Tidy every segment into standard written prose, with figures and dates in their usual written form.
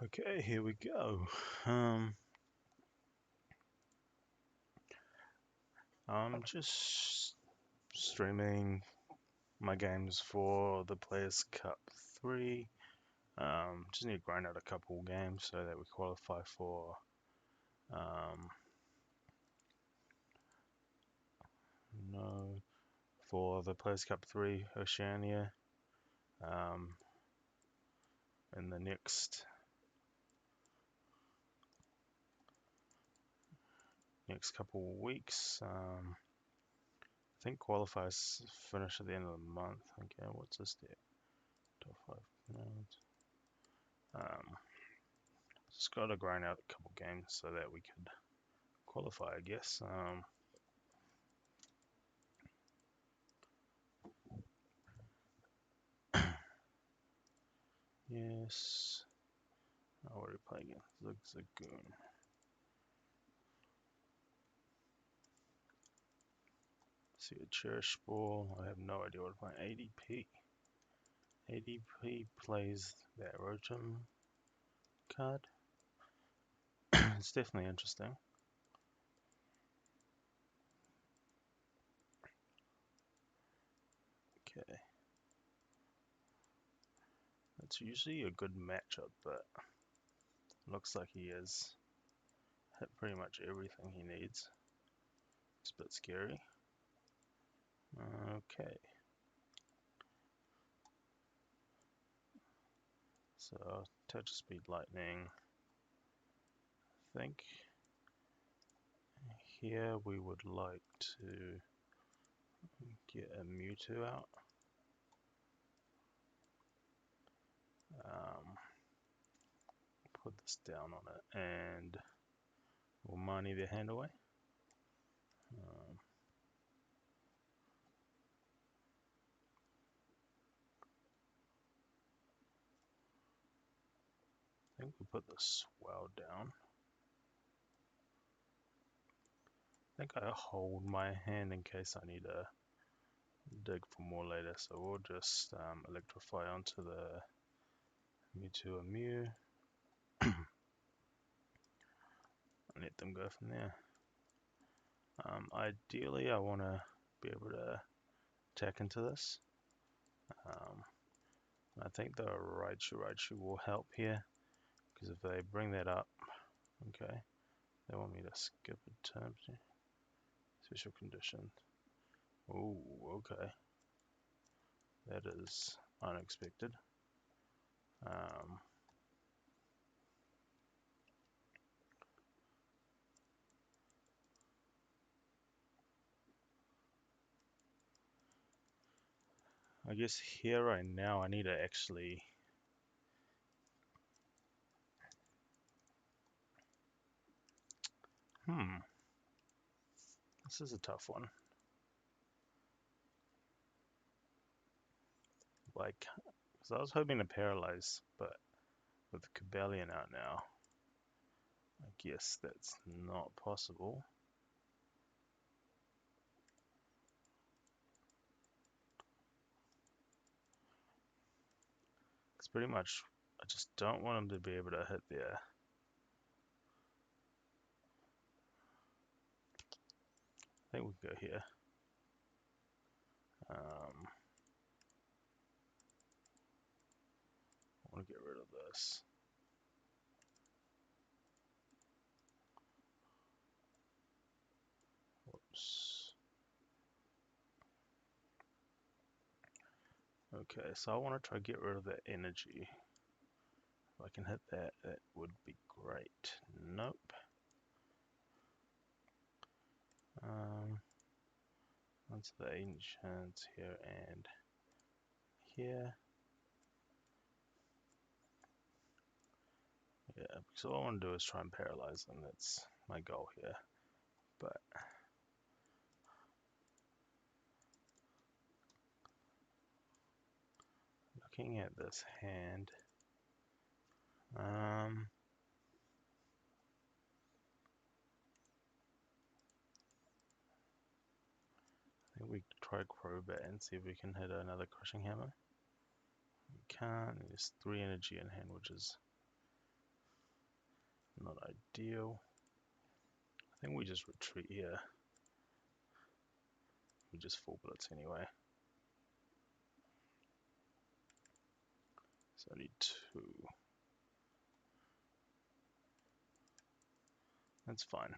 Okay, here we go. Um, I'm just streaming my games for the Players Cup 3. Just need to grind out a couple games so that we qualify um, no, for the Players Cup 3 Oceania um, in the next couple weeks. I think qualifiers finish at the end of the month. Okay, what's this date? Top 5 rounds. Just got to grind out a couple games so that we could qualify, I guess. Yes. Oh, what are we playing against? Zigzagoon. See a cherish ball. I have no idea what to play. ADP. ADP plays that Rotom card. It's definitely interesting. Okay. It's usually a good matchup, but looks like he has hit pretty much everything he needs. It's a bit scary. Okay. So, touch speed lightning. I think here we would like to get a Mewtwo out. Um, put this down on it and we'll money the hand away. Um, I think we put the swell down. I think I hold my hand in case I need to dig for more later. So we'll just electrify onto the Mewtwo and Mew and let them go from there. Ideally, I want to be able to attack into this. I think the Raichu will help here because if they bring that up, okay, they want me to skip a turn. Special condition. Oh, okay. That is unexpected. Um, I guess here right now I need to actually this is a tough one. Like, because I was hoping to paralyze, but with Cobalion out now, I guess that's not possible. It's pretty much, I just don't want him to be able to hit there. I think we can go here. I want to get rid of this. Whoops. Okay, so I want to try to get rid of that energy. If I can hit that, that would be great. Nope. Onto the ancients here and here. Yeah, because all I want to do is try and paralyze them. That's my goal here. But looking at this hand, I think we try Crobat and see if we can hit another Crushing Hammer. We can't. There's 3 energy in hand, which is Not ideal. I think we just retreat here. We just full blitz anyway. So I need 2. That's fine.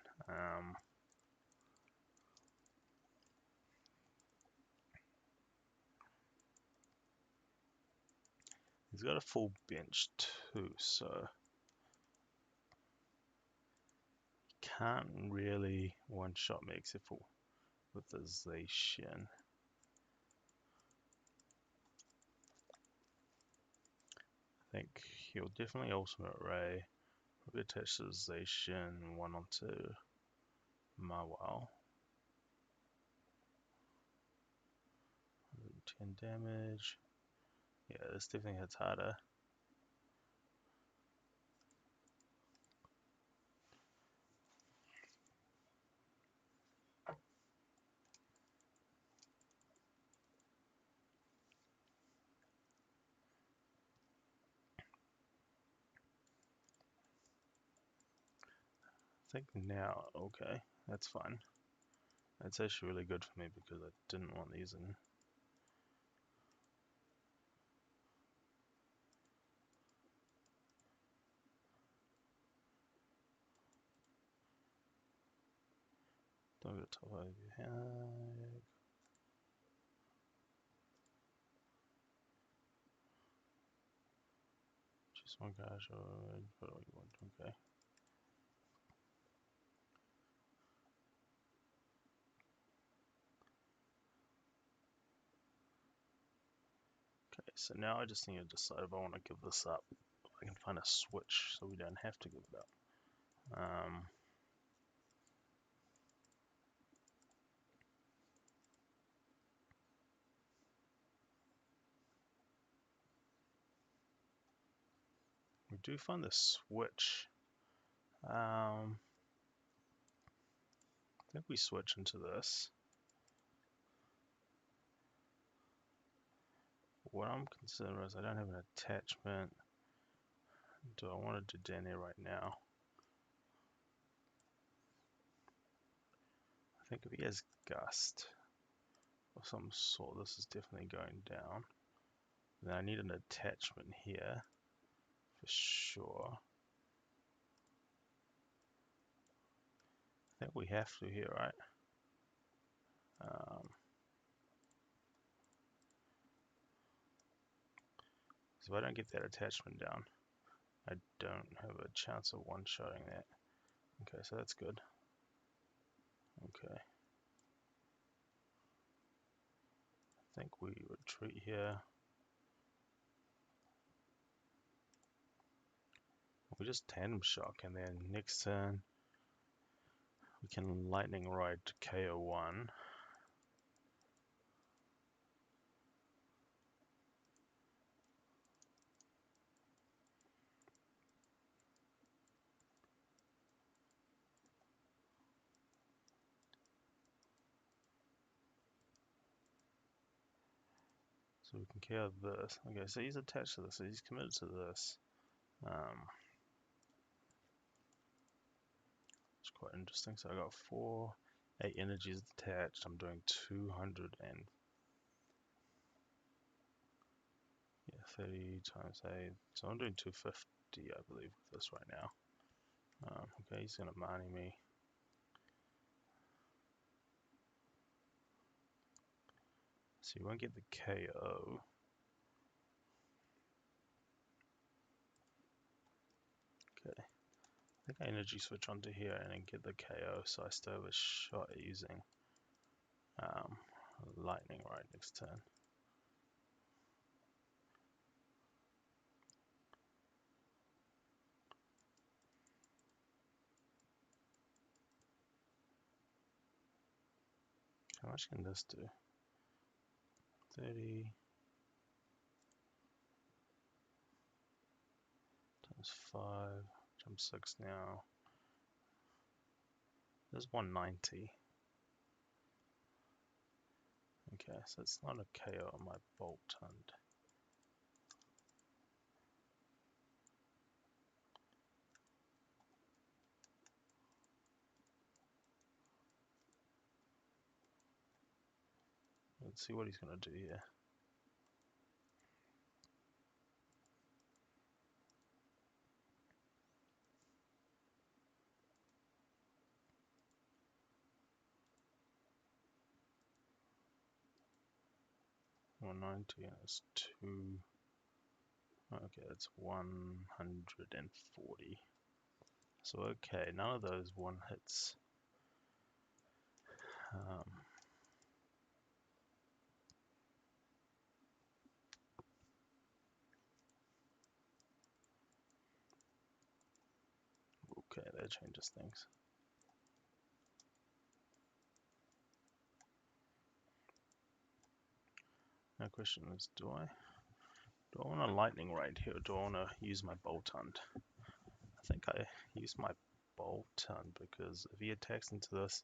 He's got a full bench too, so can't really one-shot me except for with the Zacian. I think he'll definitely Ultimate Ray. Probably attach the Zacian 1 onto Mawile. 10 damage. Yeah, this definitely hits harder. I think now, okay, that's fine. That's actually really good for me because I didn't want these in. Don't go top over here. Just one guy, what do you want? Okay. Okay, so now I just need to decide if I want to give this up. I can find a switch so we don't have to give it up. We do find the switch. I think we switch into this. What I'm considering is I don't have an attachment. Do I want to do Danny right now? I think if he has Gust of some sort, this is definitely going down. Then I need an attachment here for sure. I think we have to here, right? So if I don't get that attachment down, I don't have a chance of one-shotting that. Okay, so that's good. Okay. I think we retreat here. We just tandem shock, and then next turn we can lightning ride to KO1. So we can KO this. Okay, so he's attached to this, so he's committed to this. It's quite interesting. So I got 8 energies attached. I'm doing 200 and 30 times 8. So I'm doing 250, I believe, with this right now. Okay, he's gonna money me. So you won't get the KO. Okay. I think I energy switch onto here and then get the KO, so I still have a shot at using lightning right next turn. How much can this do? 30 times 5, jump 6 now. There's 190. Okay, so it's not a KO on my bolt hunt. let's see what he's going to do here. One 90 and it's 2. Okay, that's 140. So okay, none of those one hits. Okay, that changes things. Now question is, do I want a lightning right here, or do I want to use my bolt hunt? I think I use my bolt hunt because if he attacks into this,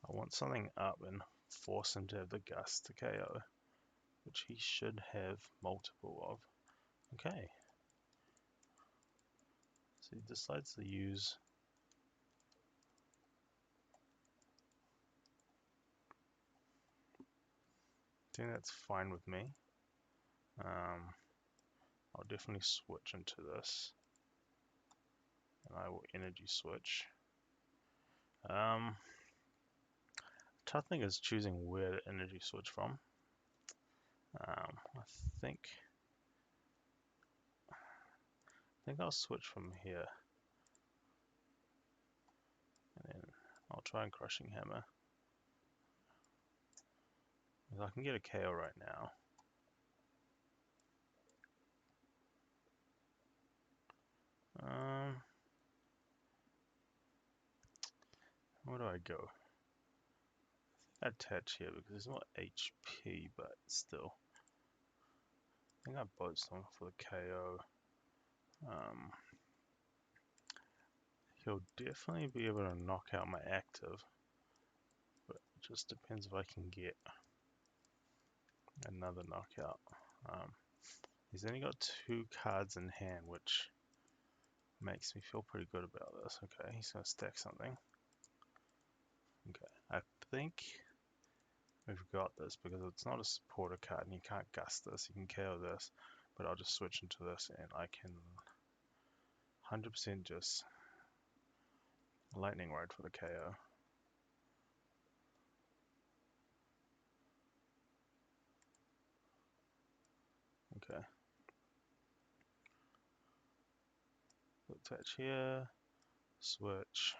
I want something up and force him to have the gust to KO, which he should have multiple of. Okay. So he decides to use I think that's fine with me. I'll definitely switch into this. And I will energy switch. Tough thing is choosing where to energy switch from. I think I'll switch from here. And then I'll try and crushing hammer. I can get a KO right now. Where do I go? Attach here because it's not HP, but still. I think I both on for the KO. He'll definitely be able to knock out my active, but it just depends if I can get another knockout. He's only got 2 cards in hand, which makes me feel pretty good about this. Okay, he's going to stack something. Okay, I think we've got this because it's not a supporter card and you can't gust this. You can KO this, but I'll just switch into this and I can 100% just lightning rod for the KO. Okay. Attach here, switch,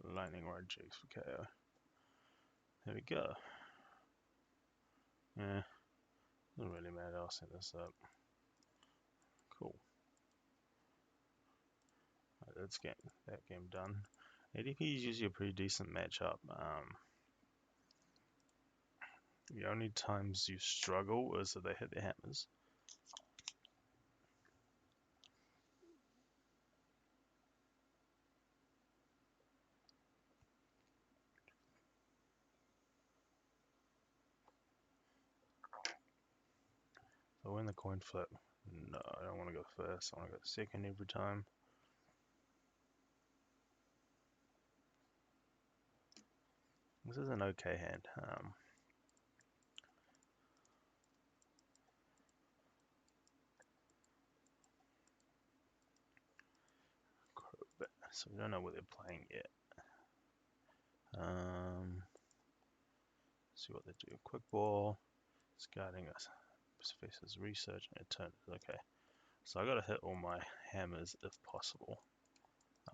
lightning rod jigs for KO. There we go. Yeah, doesn't really matter. I'll set this up. Cool. Right, that's that game done. ADP is usually a pretty decent matchup. The only times you struggle is if they hit their hammers. So win the coin flip. No, I don't want to go first. I want to go second every time. This is an okay hand. So we don't know what they're playing yet. See what they do. Quick ball, scouting us, faces research, and turn. Okay, so I got to hit all my hammers if possible.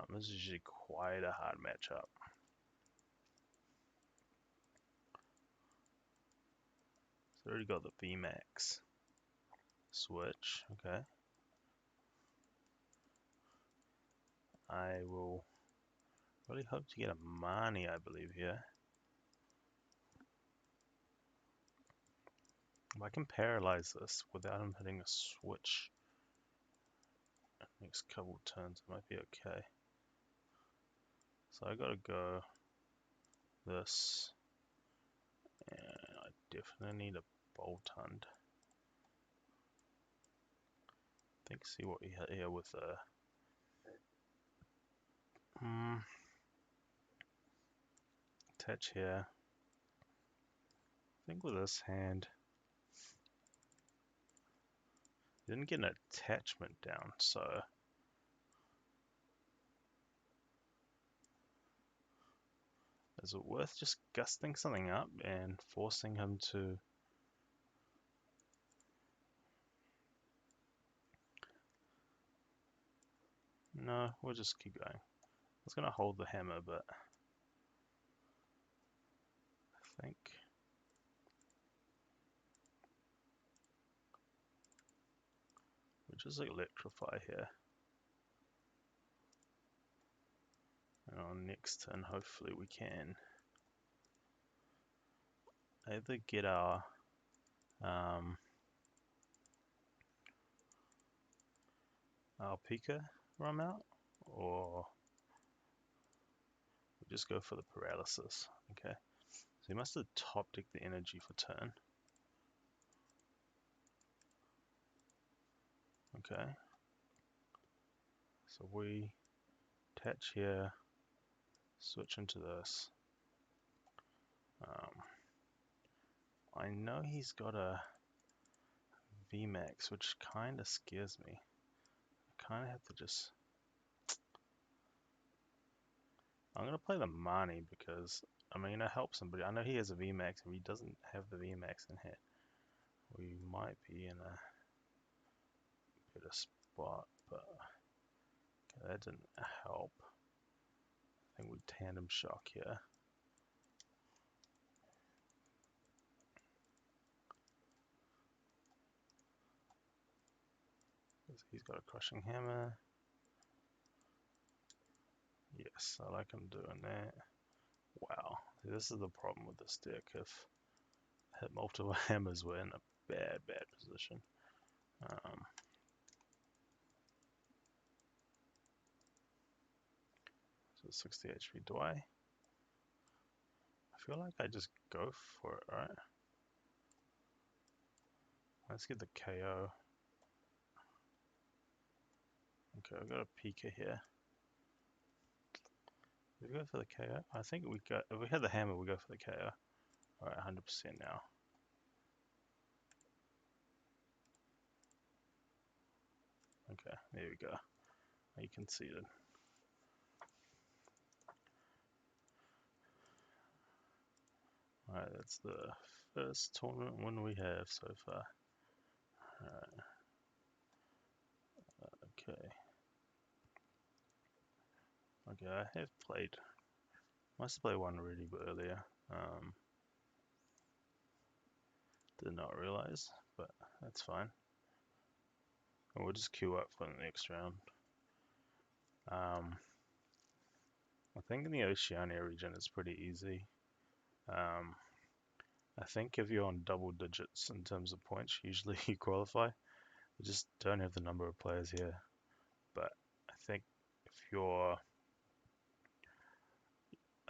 This is usually quite a hard matchup. So I already got the VMAX switch. Okay, I will really hope to get a Marnie, I believe, here. If I can paralyze this without him hitting a switch next couple turns, it might be okay. So I gotta go this, and I definitely need a bolt hunt. think see what we had here with a attach here. I think with this hand, didn't get an attachment down, so is it worth just gusting something up and forcing him to? No, we'll just keep going. I was gonna hold the hammer, but I think we'll just electrify here. And on next turn, hopefully we can either get our Pika rum out, or we just go for the paralysis. Okay, so he must have top decked the energy for turn. Okay, so we attach here, switch into this. I know he's got a VMAX, which kind of scares me. I kind of have to just... I'm going to play the Marnie because I'm going to help somebody. I know he has a VMAX and he doesn't have the VMAX in here. We might be in a better spot, but okay, that didn't help. I think we tandem shock here. He's got a crushing hammer. Yes, I like him doing that. Wow, this is the problem with this deck. If I hit multiple hammers, we're in a bad position. So 60 HP. Do I feel like I just go for it, right? Let's get the KO. Okay, I've got a Pika here. Did we go for the KO? I think we got. If we had the hammer, we go for the KO. Alright, 100% now. Okay, there we go. You conceded. Alright, that's the first tournament win we have so far. Alright. Okay. Okay, I have played. Must have played one really earlier. Did not realize, but that's fine. And we'll just queue up for the next round. I think in the Oceania region it's pretty easy. I think if you're on double digits in terms of points, usually you qualify. You just don't have the number of players here. But I think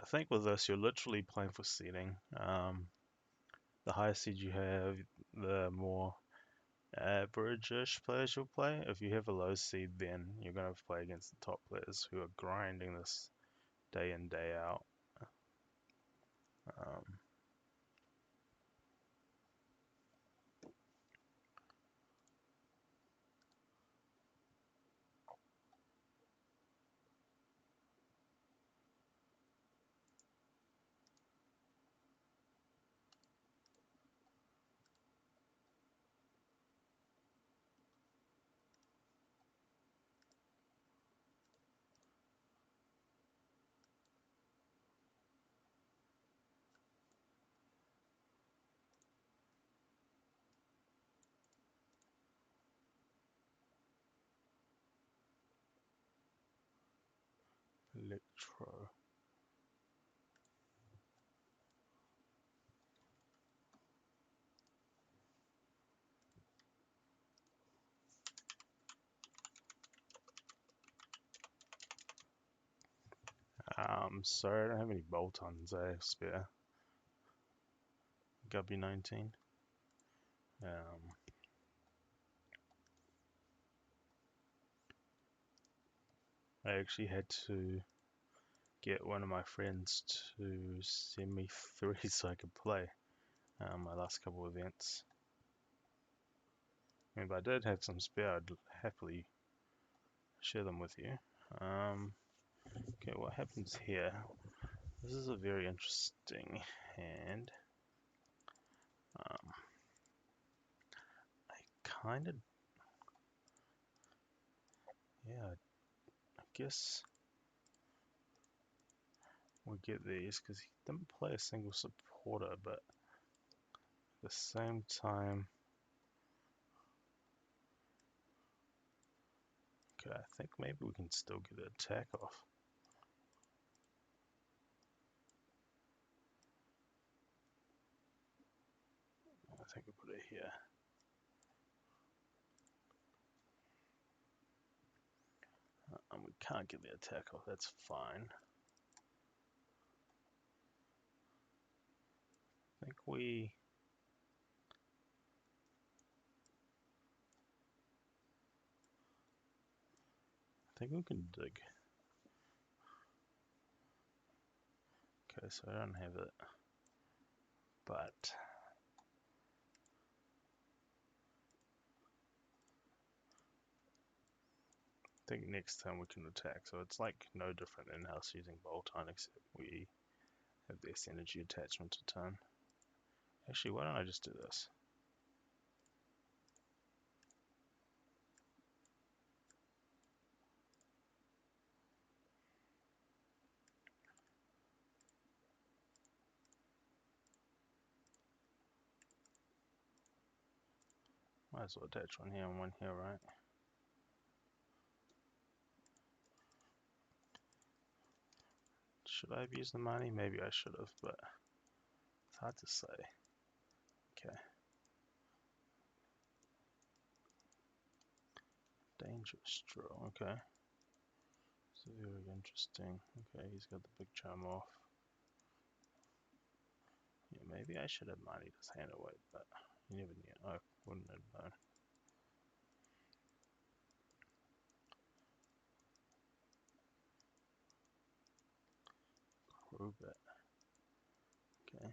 I think with this, you're literally playing for seeding. The higher seed you have, the more average-ish players you'll play. If you have a low seed, then you're going to play against the top players who are grinding this day in, day out. Electro. Sorry, I don't have any bolt-ons. I have spare. Gubby 19. I actually had to get one of my friends to send me three so I could play my last couple events. If I did have some spare, I'd happily share them with you. Okay, what happens here? This is a very interesting hand. I kind of, yeah, I guess we'll get these because he didn't play a single supporter, but at the same time, okay, I think maybe we can still get an attack off. I think we'll put it here. We can't get the attack off, that's fine. I think we can dig. Okay, so I don't have it, but I think next time we can attack. So it's like no different in-house using bolt-on, except we have this energy attachment to turn. Actually, why don't I just do this? Might as well attach one here and one here, right? Should I have used the money? Maybe I should have, but it's hard to say. Okay. Dangerous draw, okay. So very interesting. Okay, he's got the big charm off. Yeah, maybe I should have moneyed his hand away, but you never knew. I wouldn't have known. Prove it. Okay.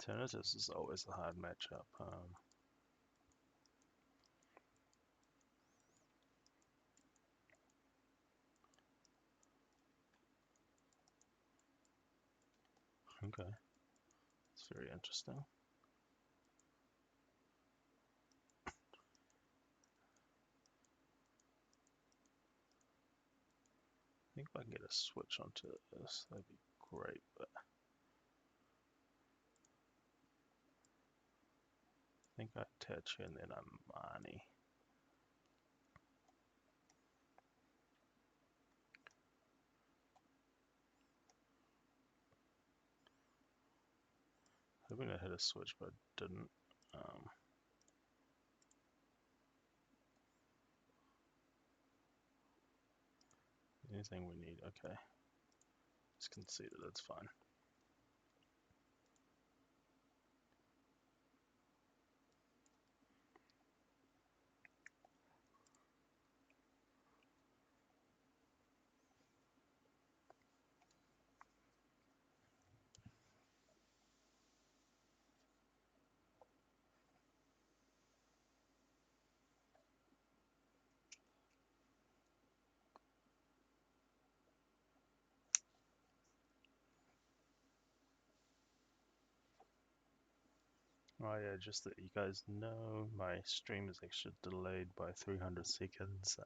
Tinnitus is always a hard matchup. Okay. It's very interesting. I think if I can get a switch onto this, that'd be great, but I think I attach here and then I'm money. Hoping I hit a switch, but didn't. Anything we need, okay. It's conceded, that's fine. Oh yeah, just that you guys know, my stream is actually delayed by 300 seconds.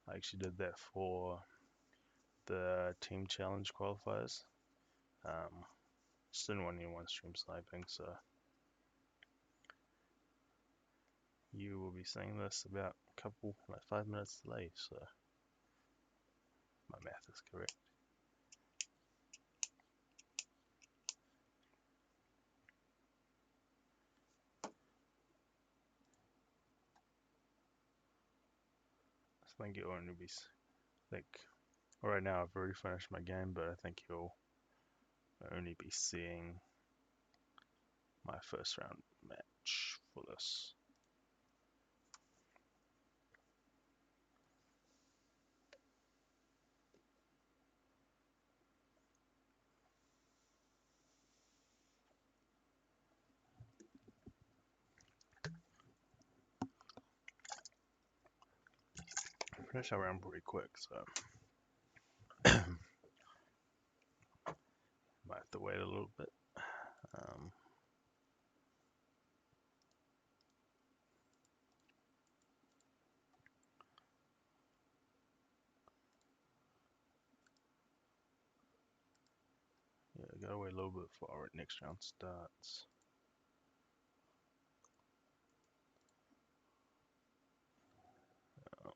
I actually did that for the team challenge qualifiers. Just didn't want anyone stream sniping, so you will be seeing this about a couple, like 5 minutes delayed, so my math is correct. I think you'll only be, like, right now I've already finished my game, but I think you'll only be seeing my first round match for this. finish our round pretty quick, so might have to wait a little bit. Um, yeah, gotta wait a little bit before our next round starts. Um,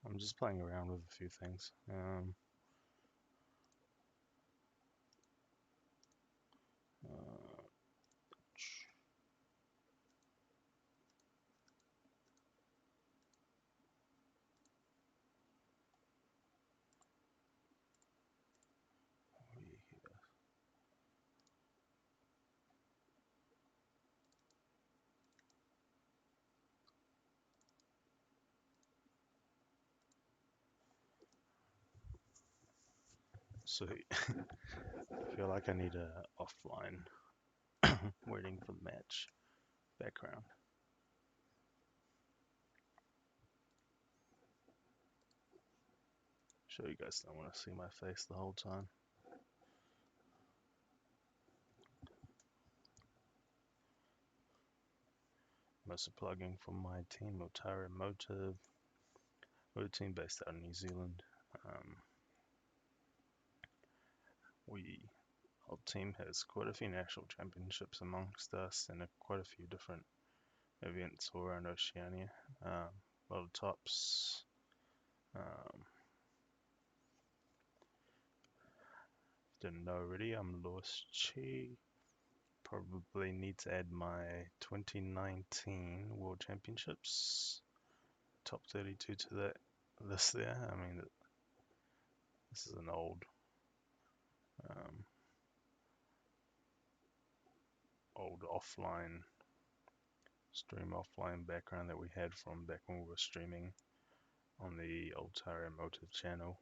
I'm just playing around with a few things. Uh, so I feel like I need a offline waiting for the match background. Sure you guys don't want to see my face the whole time. Mostly plugging from my team, Otara Motive. We're a team based out of New Zealand. Um, our team has quite a few national championships amongst us and quite a few different events all around Oceania. A lot of tops. Um, didn't know already, I'm Lewis Chi. Probably need to add my 2019 World Championships top 32 to that list there. I mean, this is an um, old stream offline background that we had from back when we were streaming on the Altara Motive channel.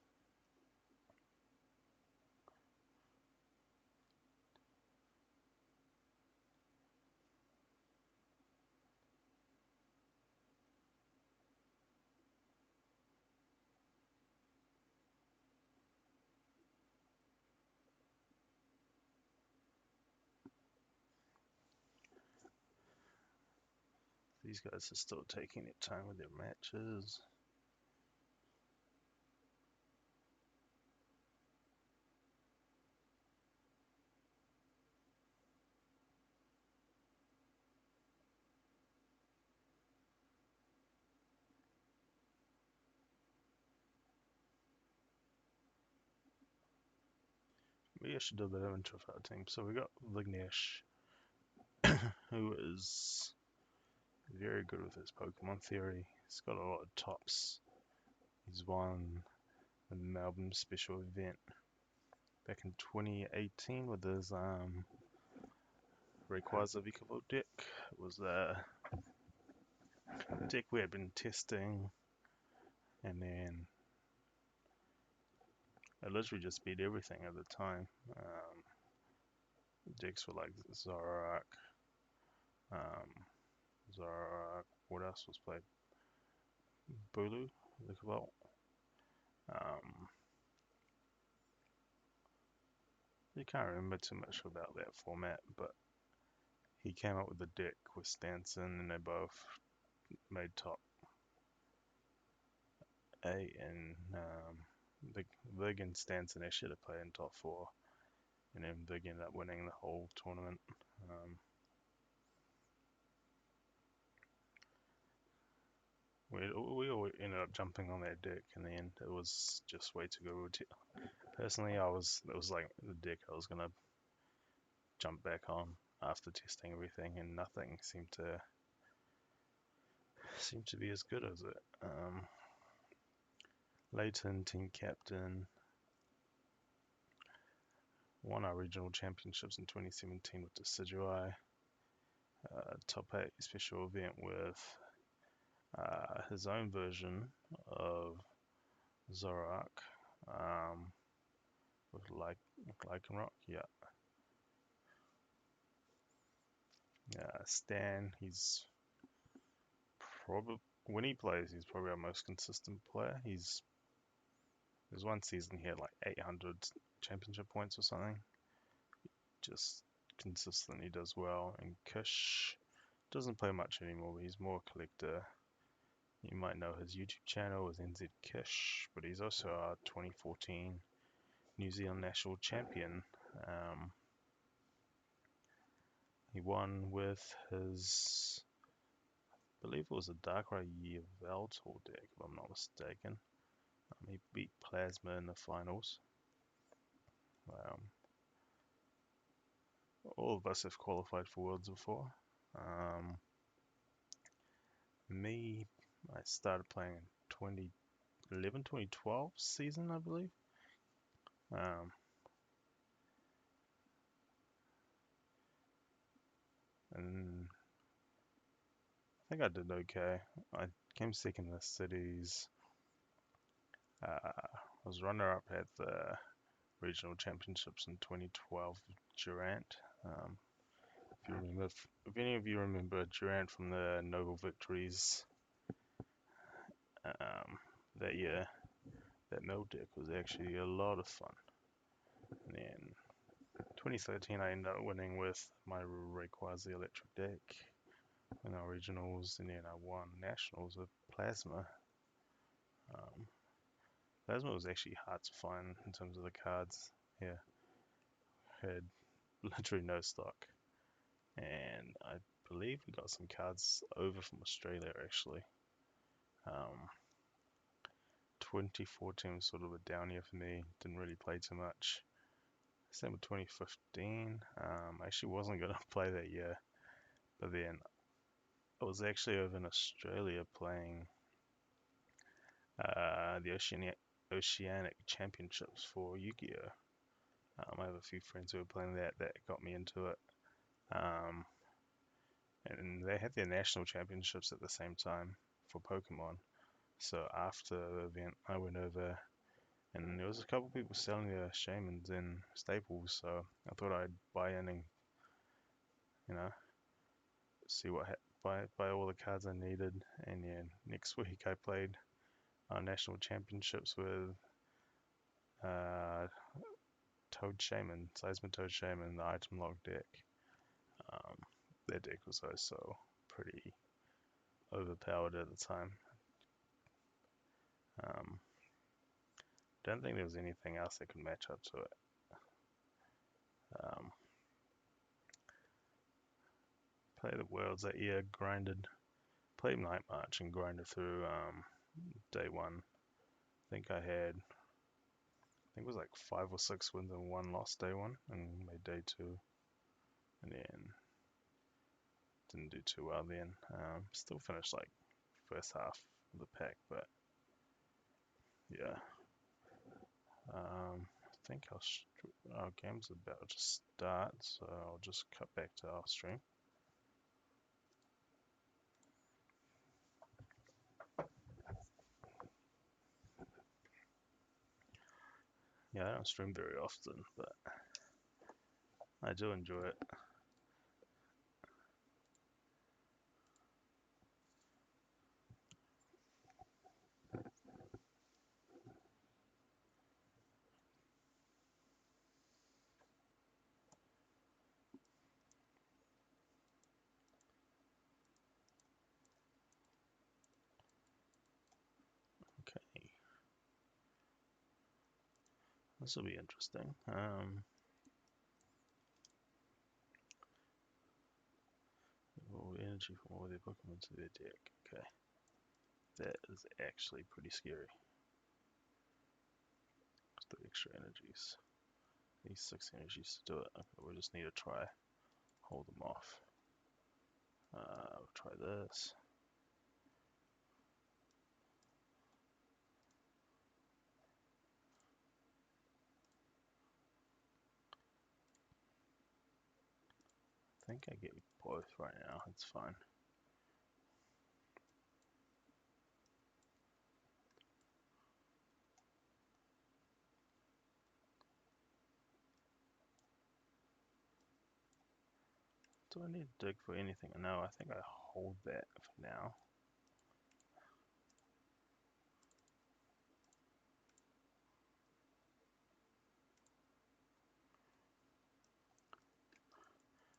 These guys are still taking their time with their matches. Maybe I should do a bit of intro for our team. So we got Vignesh, who is very good with his Pokemon theory. He's got a lot of tops. He's won the Melbourne special event back in 2018 with his Rayquaza Vikavolt deck. It was a deck we had been testing and then I literally just beat everything at the time. Decks were like Zorak, um, Zorak. What else was played? Bulu, the Cabal. Um, you can't remember too much about that format, but he came up with the deck with Stanson, and they both made top 8. And Vig and Stanson they should have played in top 4, and then Vig ended up winning the whole tournament. Um, we all ended up jumping on that deck in the end. It was just way too good. Personally, it was like the deck I was gonna jump back on after testing everything, and nothing seemed to be as good as it. Leighton, team captain, won our regional championships in 2017 with Decidueye. Top 8 special event with his own version of Zorak with Lycanroc. Yeah. Stan, probably when he plays, he's probably our most consistent player. There's one season he had like 800 championship points or something. Just consistently does well. And Kish doesn't play much anymore, but he's more a collector. You might know his YouTube channel is NZ Kish, but he's also our 2014 New Zealand national champion. He won with his, I believe it was a Darkrai Yveltal deck, if I'm not mistaken. He beat Plasma in the finals. Um, all of us have qualified for Worlds before. Me, I started playing in 2011, 2012 season, I believe. Um, and I think I did okay. I came second in the cities. I was runner-up at the regional championships in 2012 Durant. If any of you remember Durant from the Noble Victories that year, that mill deck was actually a lot of fun. And then 2013, I ended up winning with my Rayquaza electric deck in our regionals, and then I won nationals with Plasma. Um, Plasma was actually hard to find in terms of the cards. Yeah, had literally no stock, and I believe we got some cards over from Australia actually. Um, 2014 was sort of a down year for me. Didn't really play too much. Same with 2015. I actually wasn't gonna play that year, but then I was actually over in Australia playing the Oceanic Championships for Yu-Gi-Oh! I have a few friends who were playing that got me into it. Um, and they had their national championships at the same time for Pokemon. So after the event, I went over, and there was a couple people selling their Shaymins in Staples. So I thought I'd buy in and you know see what buy all the cards I needed. And then next week I played our national championships with uh, Toad Shaman, Seismitoad Shaman, the item lock deck. Um, their deck was also pretty overpowered at the time. Um, don't think there was anything else that could match up to it. Um, played the Worlds that year, played Night March and grinded through day one. I think it was like 5 or 6 wins and 1 loss day one, and made day two, and then didn't do too well then. Still finished like first half of the pack, but yeah. I think our game's about to start, so I'll just cut back to our stream. Yeah, I don't stream very often, but I do enjoy it. Okay, this will be interesting. All energy from all their Pokemon to their deck. Okay, that is actually pretty scary. 3 extra energies. These 6 energies to do it. Okay, we just need to try hold them off. We'll try this. I think I get both right now. It's fine. Do I need to dig for anything? No, I think I hold that for now.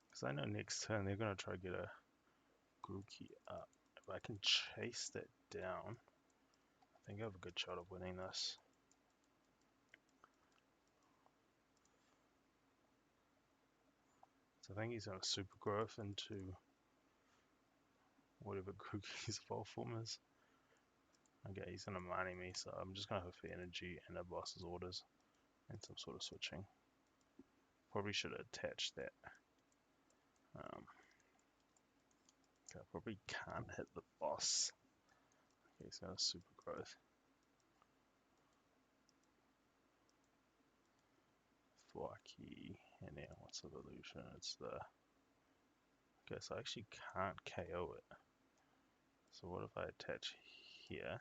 Because I know next turn they're going to try to get a Grookey up. If I can chase that down, I think I have a good shot of winning this. So I think he's going to super growth into whatever Grookey's evolved form is. Okay, he's going to money me, so I'm just going to hope for energy and a boss's orders and some sort of switching. Probably should have attached that. Okay, I probably can't hit the boss. Okay, he's going to super growth. Thwackey, and then what's evolution? It's the... Okay, so I actually can't KO it. So what if I attach here?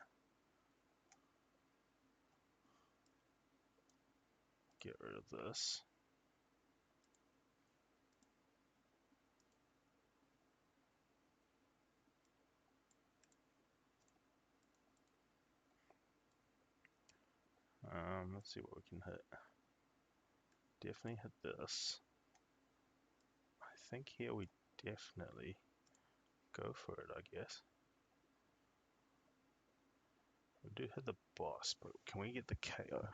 Get rid of this. Let's see what we can hit. Definitely hit this. I think here we definitely go for it, I guess. We do hit the boss, but can we get the KO?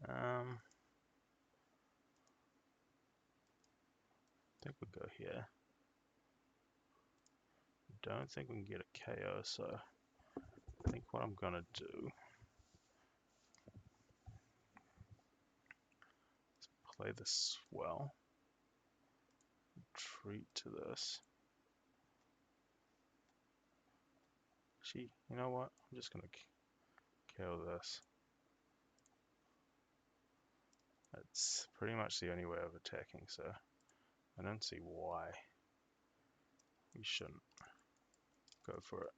I think we'll go here. Don't think we can get a KO, so I think what I'm gonna do is play the swell, retreat to this. Actually, you know what? I'm just gonna KO this. That's pretty much the only way of attacking, so I don't see why we shouldn't go for it.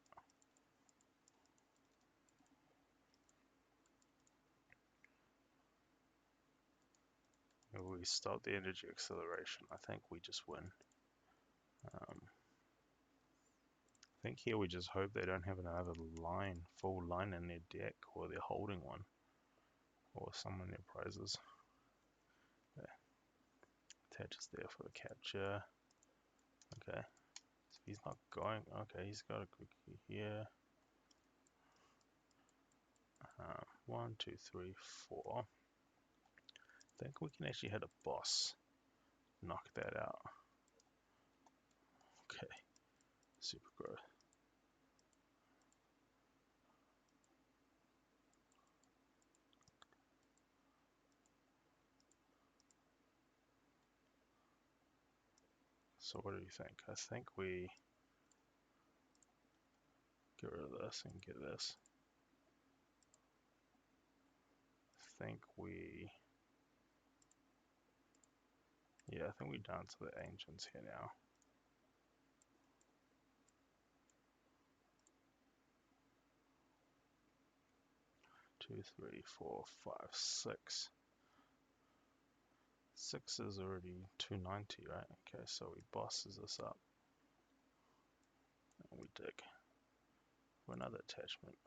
If we stop the energy acceleration, I think we just win. I think here we just hope they don't have another line, full line in their deck, or they're holding one, or some in their prizes. Okay. Attaches there for the capture. Okay, so he's not going. Okay, he's got a Grookey here. 1, 2, 3, 4. I think we can actually hit a boss. Knock that out. Okay, super growth. So what do you think? I think we get rid of this and get this. I think we... Yeah, I think we down to the ancients here now. 2, 3, 4, 5, 6. 6 is already 290, right? Okay, so we bosses this up and we dig for another attachment.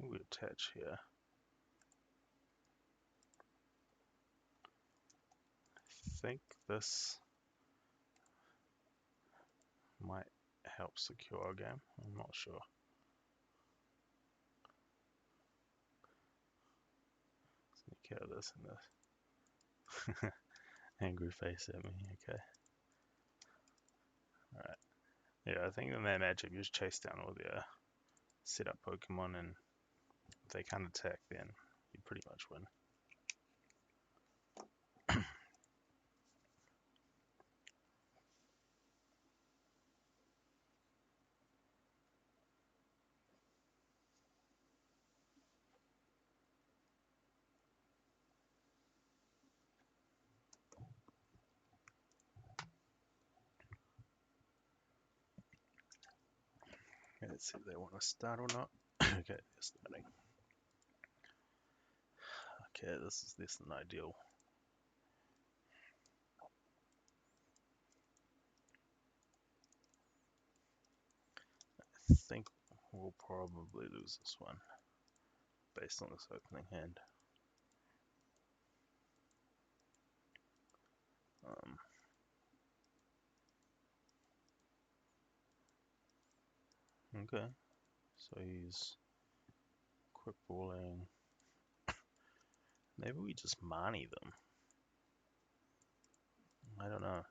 We attach here. I think this might help secure our game. I'm not sure. Let's take care of this and this. Angry face at me. Okay. Alright. Yeah, I think in that matchup you just chase down all the set up Pokemon, and if they can't attack, then you pretty much win. Let's see if they want to start or not. Okay, they're starting. Okay, this is less than ideal. I think we'll probably lose this one based on this opening hand. Okay, so he's quick balling. Maybe we just Marnie them. I don't know.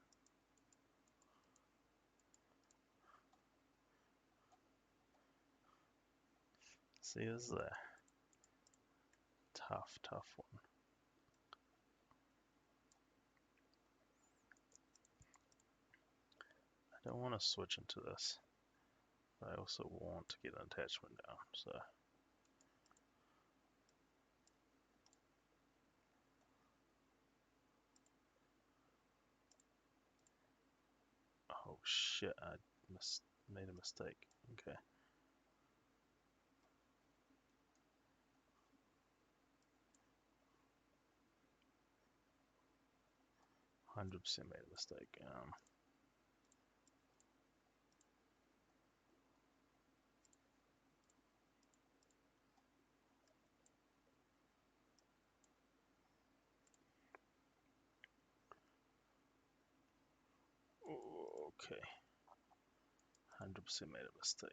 See, this is a tough one. I don't want to switch into this, but I also want to get an attachment down, so. Oh shit, I made a mistake. Okay. 100% made a mistake. Okay. 100% made a mistake.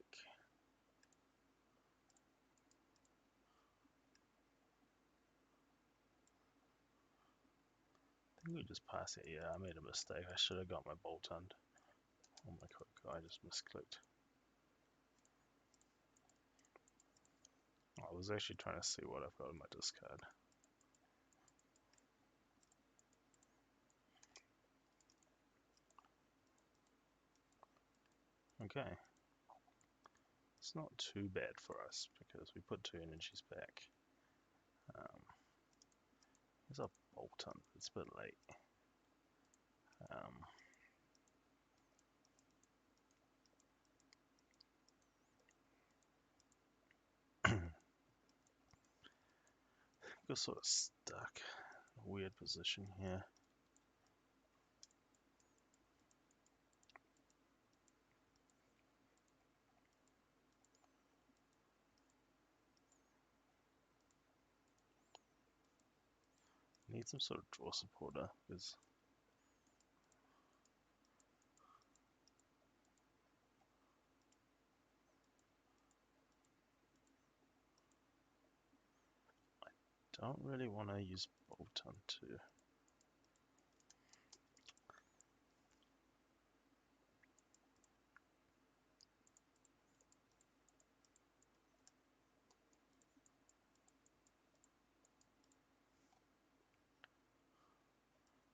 I think we just pass it. Yeah, I made a mistake. I should have got my bolt on. Oh my god, I just misclicked. I was actually trying to see what I've got in my discard. Okay. It's not too bad for us because we put 2 energies back. There's a Bolton. It's a bit late. We're sort of stuck in a weird position here. Need some sort of draw supporter because don't really want to use Bolton to.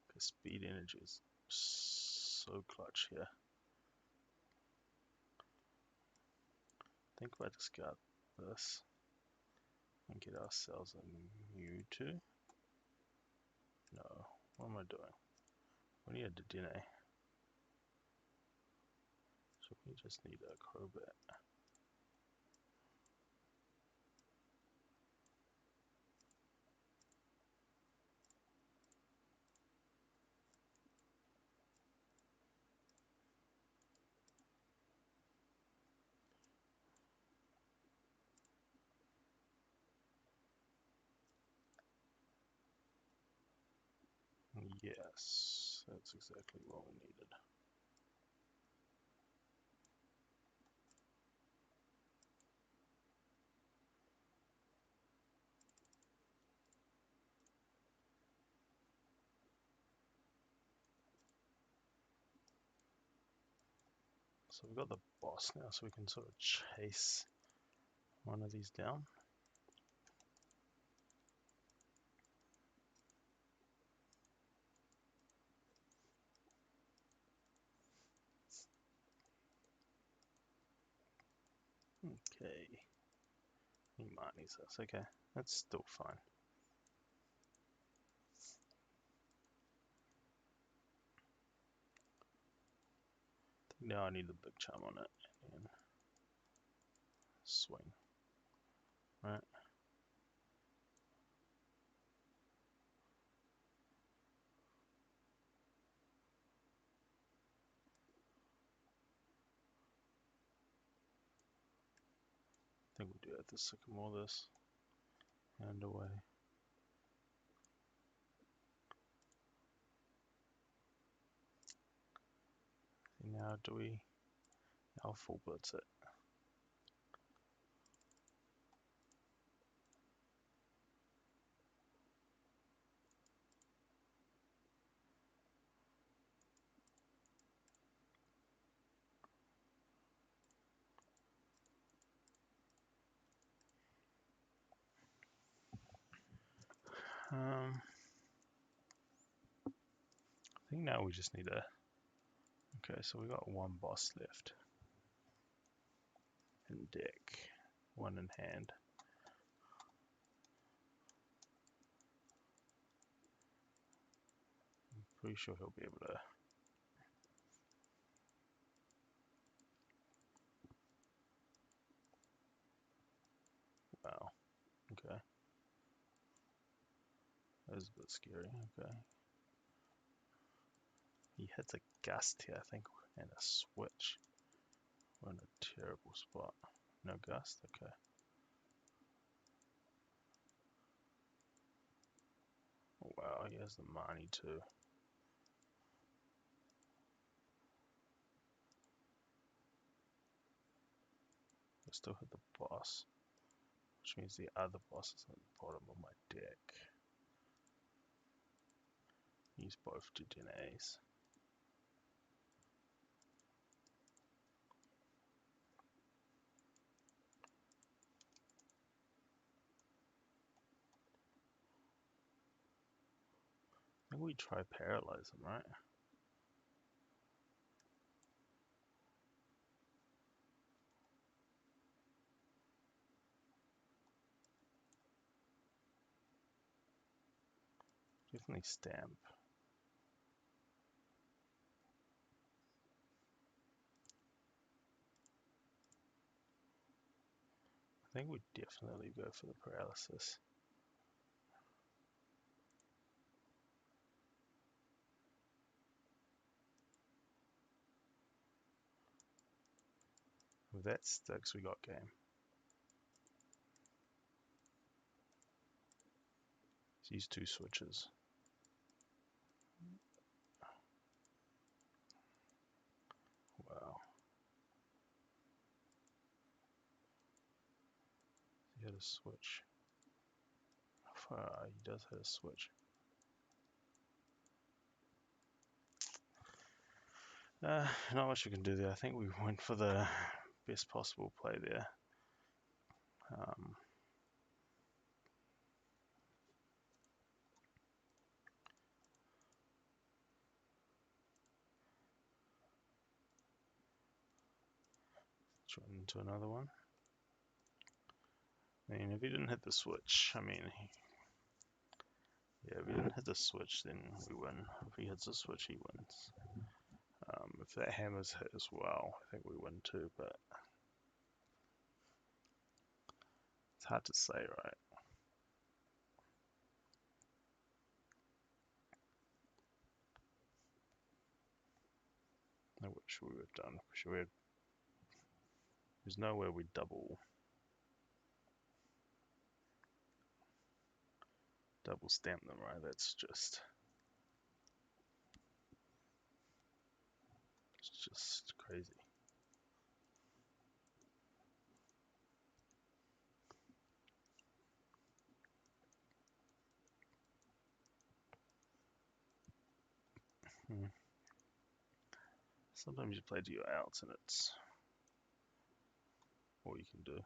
Because speed energy is so clutch here. I think if I discard this and get ourselves a Mewtwo. What am I doing? We need a Dedenne. So we just need a Crobat. Yes, that's exactly what we needed. So we've got the boss now, so we can sort of chase one of these down. Okay. He marnies us. Okay, that's still fine. Now I need the big charm on it and swing. Right. I think we do have to sycamore this and away. Now do we? I'll full blitz it. I think now we just need a. Okay, so we got one boss left in deck, one in hand. I'm pretty sure he'll be able to. Wow. Okay. That was a bit scary. Okay. He hits a gust here, I think, and a switch. We're in a terrible spot. No gust? Okay. Oh, wow, he has the Marnie too. I still hit the boss, which means the other boss is at the bottom of my deck. Use both Dedennes. I think we try paralyze him, right? Definitely stamp. I think we definitely go for the paralysis. If that sticks, we got game. Let's use two switches. Wow. He had a switch. He does have a switch. Not much you can do there. I think we went for the best possible play there. Join into another one. I mean, if he didn't hit the switch, I mean, Yeah, if he didn't hit the switch, then we win. If he hits the switch, he wins. If that hammer's hit as well, I think we win too, but it's hard to say, right? Now, what should we have done? Should we have... There's nowhere we double stamp them, right? That's just... It's just crazy. Hmm. Sometimes you play to your outs and it's all you can do.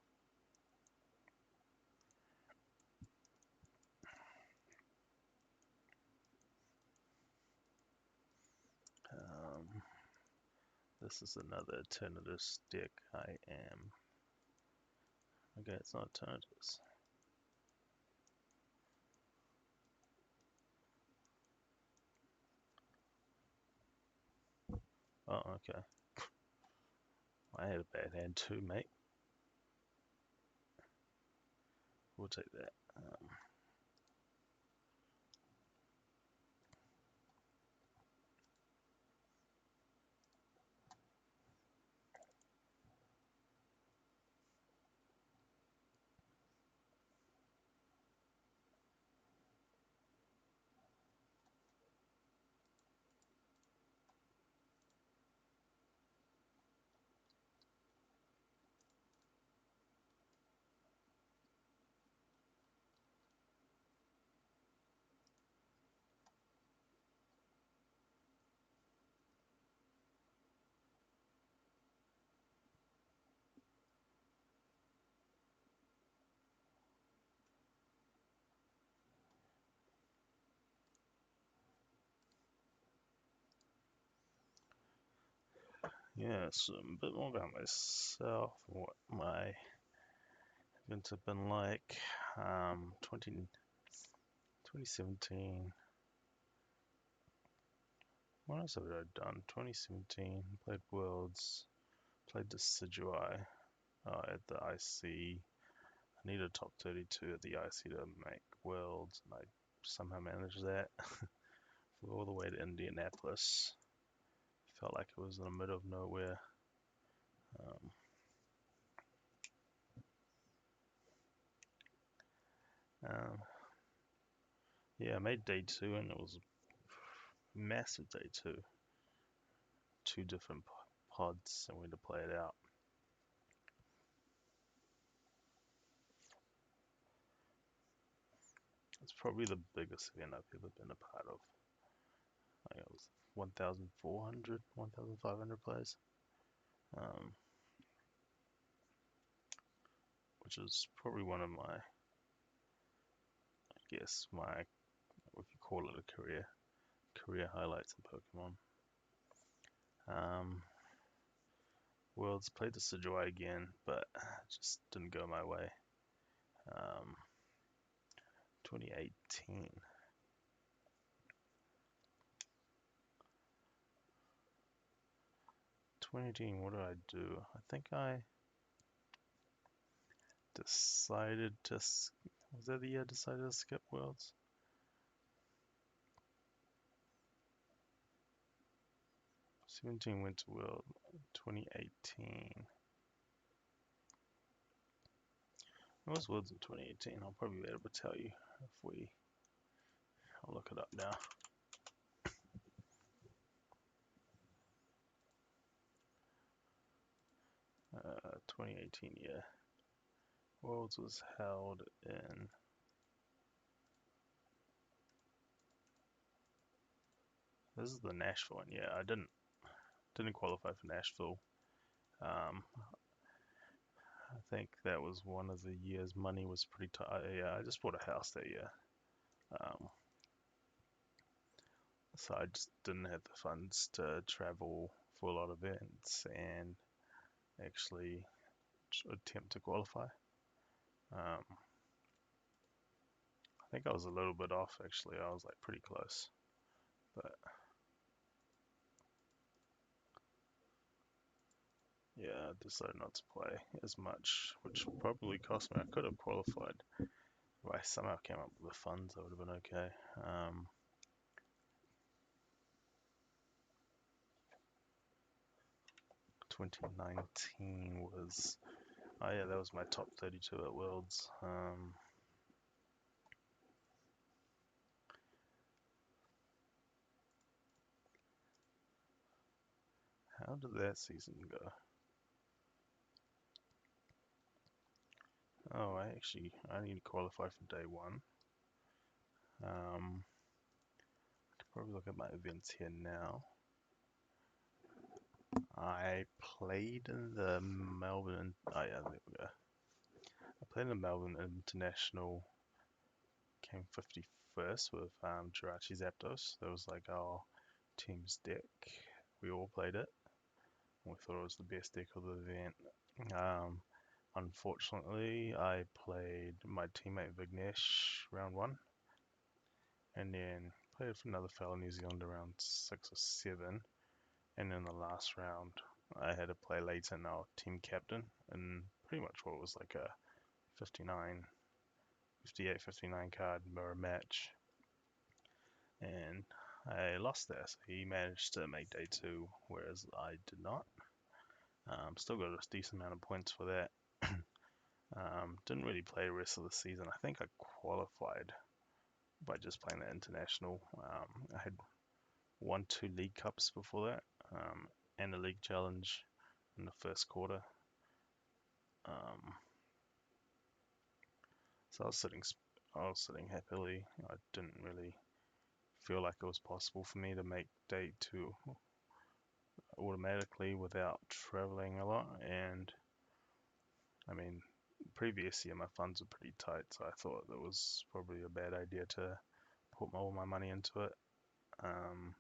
This is another Eternatus deck I am. Okay, it's not Eternatus. Oh, okay. I had a bad hand too, mate. We'll take that. Yeah, so a bit more about myself and what my events have been like. 2017. What else have I done? 2017, played Worlds, played Decidueye at the IC. I need a top 32 at the IC to make Worlds, and I somehow managed that. Flew all the way to Indianapolis. Felt like it was in the middle of nowhere. Um, um, yeah, I made day two, and it was a massive day two. Two different pods, and we had to play it out. It's probably the biggest event I've ever been a part of. I think it was 1,400, 1,500 players, um, which is probably one of my, I guess, my, if you call it a career highlights in Pokemon. Worlds played the Decidueye again, but just didn't go my way. Um, 2018. 2018, what did I do? I think I decided to. Was that the year I decided to skip Worlds? 17 went to World. 2018. It was Worlds in 2018. I'll probably be able to tell you if we. I'll look it up now. 2018, yeah. Worlds was held in. This is the Nashville one. Yeah, I didn't qualify for Nashville. I think that was one of the years money was pretty tight. Yeah, I just bought a house that year. Um, so I just didn't have the funds to travel for a lot of events and actually attempt to qualify. Um, think I was a little bit off actually. I was like pretty close, but yeah, I decided not to play as much, which probably cost me. I could have qualified. If I somehow came up with the funds, that would have been okay. 2019 was, oh yeah, that was my top 32 at Worlds. How did that season go? Oh, I need to qualify for day one. I could probably look at my events here now. I played in the Melbourne. Oh yeah, there we go. I played in the Melbourne International. Came 51st with Jirachi Zapdos. That was like our team's deck. We all played it. We thought it was the best deck of the event. Um, Unfortunately, I played my teammate Vignesh round one, and then played with another fellow New Zealand around 6 or 7. And in the last round, I had to play Leighton, our team captain, in pretty much what was like a 59, 58, 59 card mirror match. And I lost there, so he managed to make day two, whereas I did not. Still got a decent amount of points for that. Didn't really play the rest of the season. I think I qualified by just playing the international. I had won 2 League Cups before that, and a League Challenge in the first quarter. Um, so I was sitting happily. I didn't really feel like it was possible for me to make day two automatically without traveling a lot. And I mean, previous year my funds were pretty tight, so I thought that was probably a bad idea to put all my money into it. Um,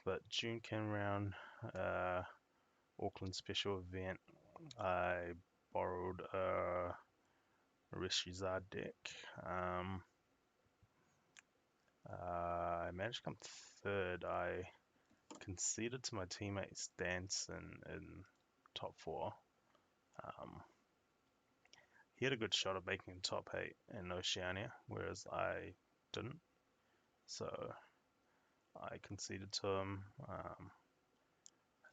but June came around, Auckland special event. I borrowed a Rishizard deck. I managed to come third. I conceded to my teammate Stance in top four. Um, he had a good shot of making top 8 in Oceania, whereas I didn't. So I conceded to him. I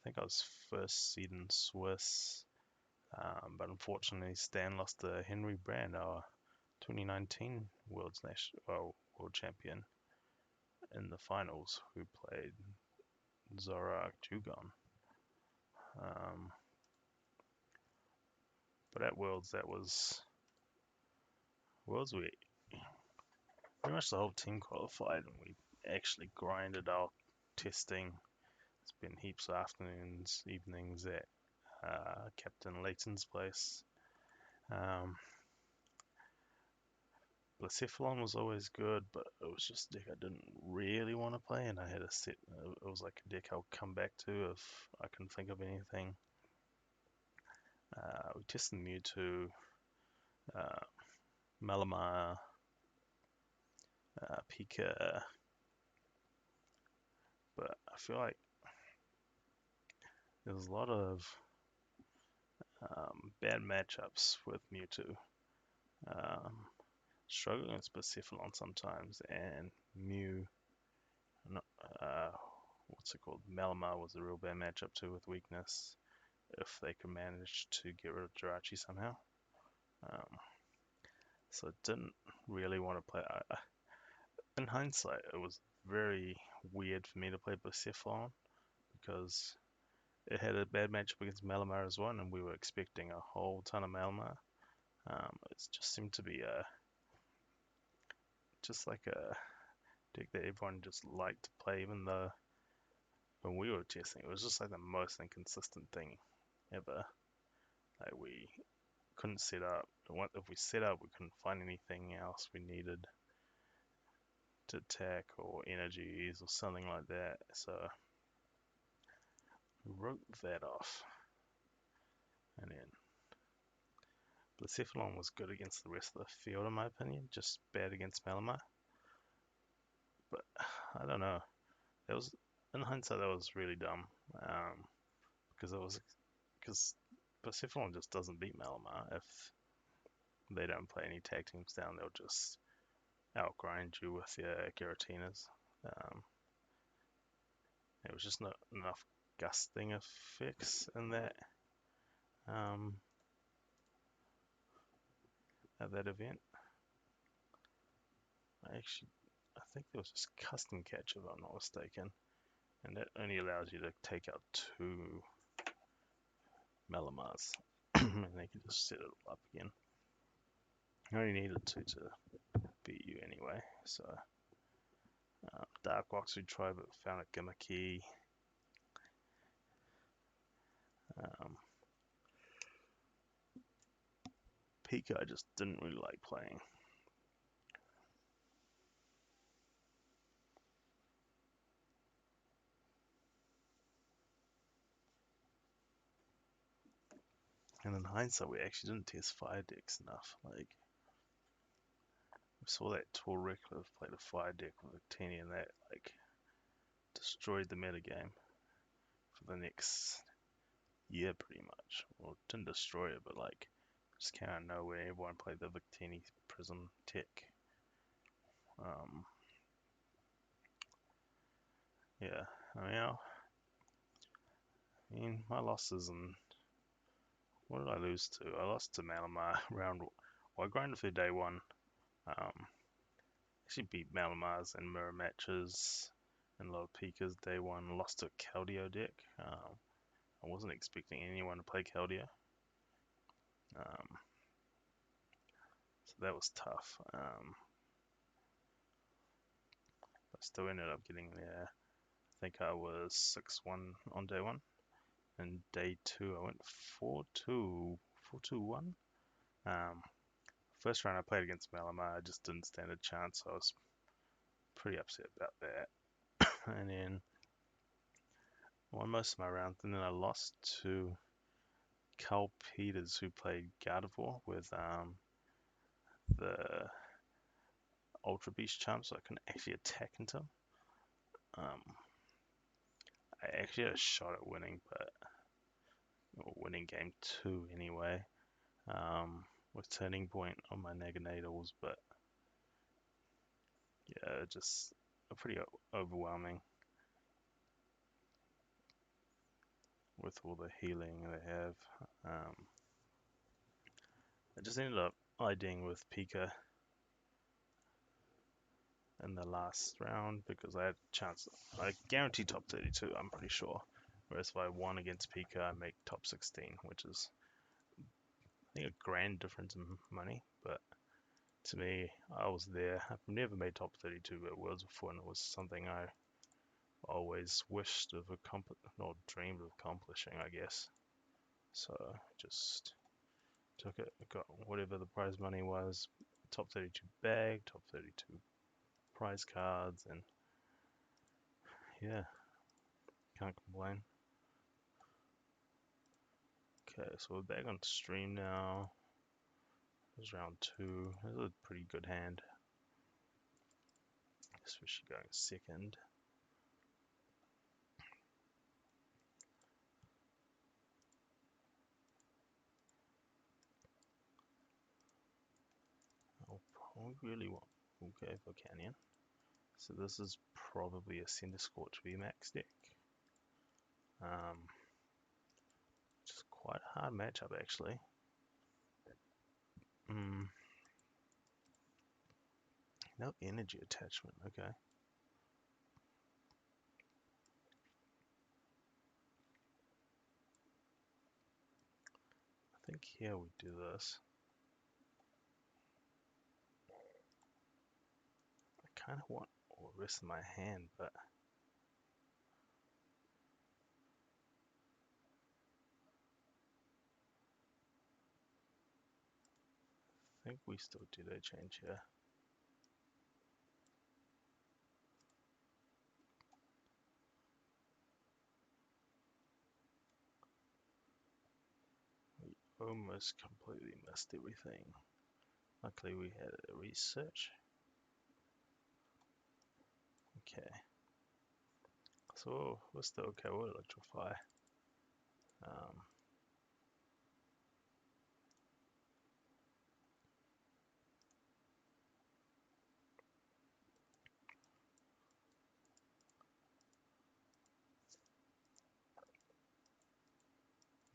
think I was first seed in Swiss, but unfortunately Stan lost to Henry Brand, our 2019 world champion, in the finals, who played Zorak Jugon. Um, but at Worlds, we pretty much the whole team qualified, and we actually grinded out testing. Spent heaps of afternoons, evenings at Captain Leighton's place. Blacephalon was always good, but it was just a deck I didn't really want to play, and I had a set. It was like a deck I'll come back to if I can think of anything. We tested Mewtwo, uh, Malamar, Pika, but I feel like there's a lot of bad matchups with Mewtwo. Um, Struggling with Blacephalon sometimes, and Mew, uh, what's it called? Malamar was a real bad matchup too with weakness, if they could manage to get rid of Jirachi somehow. Um, so I didn't really want to play. In hindsight, it was very weird for me to play Blacephalon because it had a bad matchup against Malamar as well, and we were expecting a whole ton of Malamar. It just seemed to be just like a deck that everyone just liked to play, even though when we were testing, it was just like the most inconsistent thing ever. Like we couldn't set up. If we set up, we couldn't find anything else we needed to attack or energies or something like that. So we wrote that off, and then Blacephalon was good against the rest of the field, in my opinion, just bad against Malamar. But I don't know. That was, in hindsight, that was really dumb. Because it was because Blacephalon just doesn't beat Malamar if they don't play any tag teams down. They'll just outgrind you with their Giratinas. Um, it was just not enough gusting effects in that um, at that event. I think there was just custom catch if I'm not mistaken, and that only allows you to take out 2 Malamars, and they can just set it all up again. You only needed 2 to beat you anyway, so Dark Box we tried but found a Gimmicky. Pika I just didn't really like playing. And in hindsight, we actually didn't test fire decks enough. Like, we saw that Tor Reckless played a fire deck with Victini, and that like destroyed the metagame for the next year, pretty much. Well, it didn't destroy it, but like just came out of nowhere. Everyone played the Victini Prism tech. Um, yeah, I mean, my losses and what did I lose to? I lost to Malamar round. Well, I grinded through day 1. Actually beat Malamars in mirror matches and a lot of Pikas day 1. Lost to a Keldeo deck. I wasn't expecting anyone to play Keldeo. So that was tough. I still ended up getting there. I think I was 6-1 on day 1. And day 2 I went 4-2, 4-2-1. First round I played against Malamar, I just didn't stand a chance. So I was pretty upset about that. And then won most of my rounds, and then I lost to Carl Peters, who played Gardevoir with the Ultra Beast charm, so I can actually attack into him. I actually had a shot at winning, but winning game 2 anyway, with Turning Point on my Neganators, but yeah, just pretty overwhelming with all the healing they have. I just ended up IDing with Pika in the last round because I had a chance. I guarantee top 32, I'm pretty sure. Whereas if I won against Pika, I make top 16, which is, I think, a grand difference in money. But to me, I was there. I've never made top 32 at Worlds before, and it was something I always wished of not dreamed of accomplishing, I guess. So just took it, got whatever the prize money was, top 32 bag, top 32 prize cards, and yeah, can't complain. Okay, so we're back on stream now. This is round 2. This is a pretty good hand, especially going second. I'll probably really want to go for Canyon. So this is probably a Cinder Scorch VMAX deck. Which is quite a hard matchup actually. No energy attachment, okay. I think here we do this. I kind of want all the rest of my hand, but I think we still do that change here. almost completely missed everything. Luckily we had a research. Okay. So we're still okay, we'll electrify. Um,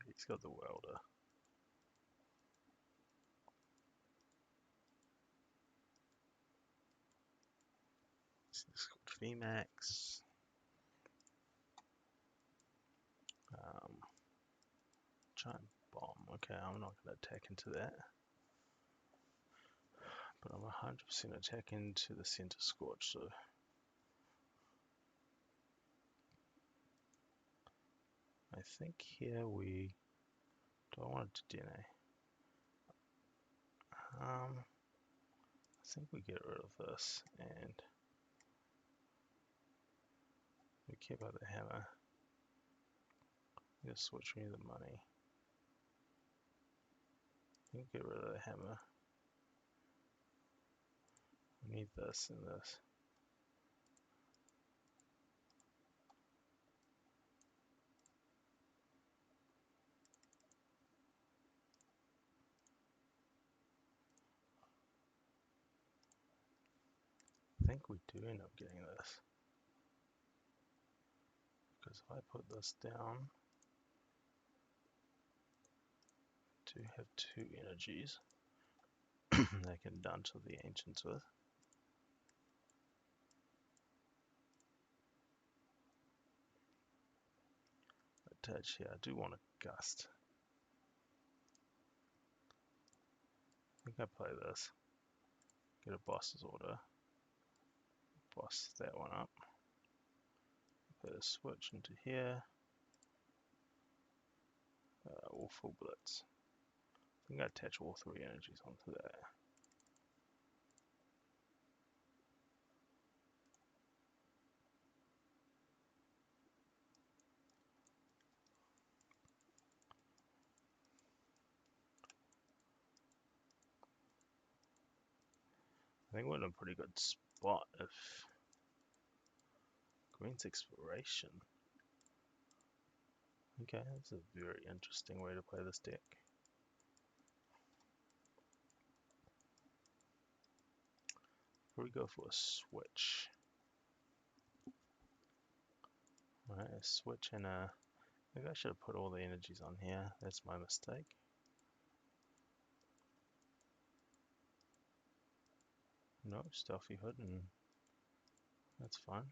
he's got the welder. This is called VMAX. Giant bomb. Okay, I'm not going to attack into that. But I'm 100% attack into the center scorch, so I think here we do I want it to DNA. I think we get rid of this and we keep out the hammer. Just switch me the money. We get rid of the hammer. We need this and this. I think we do end up getting this. Because if I put this down to have two energies that I can done to the ancients with. Attach here, I do want a gust. I think I play this. Get a boss's order. Boss that one up. Put a switch into here. All full blitz. I think I attach all three energies onto that. I think we're in a pretty good spot if Green's Exploration. Okay, that's a very interesting way to play this deck. Probably go for a switch. Alright, a switch and a... Maybe I should have put all the energies on here. That's my mistake. No, Stealthy Hood, and that's fine.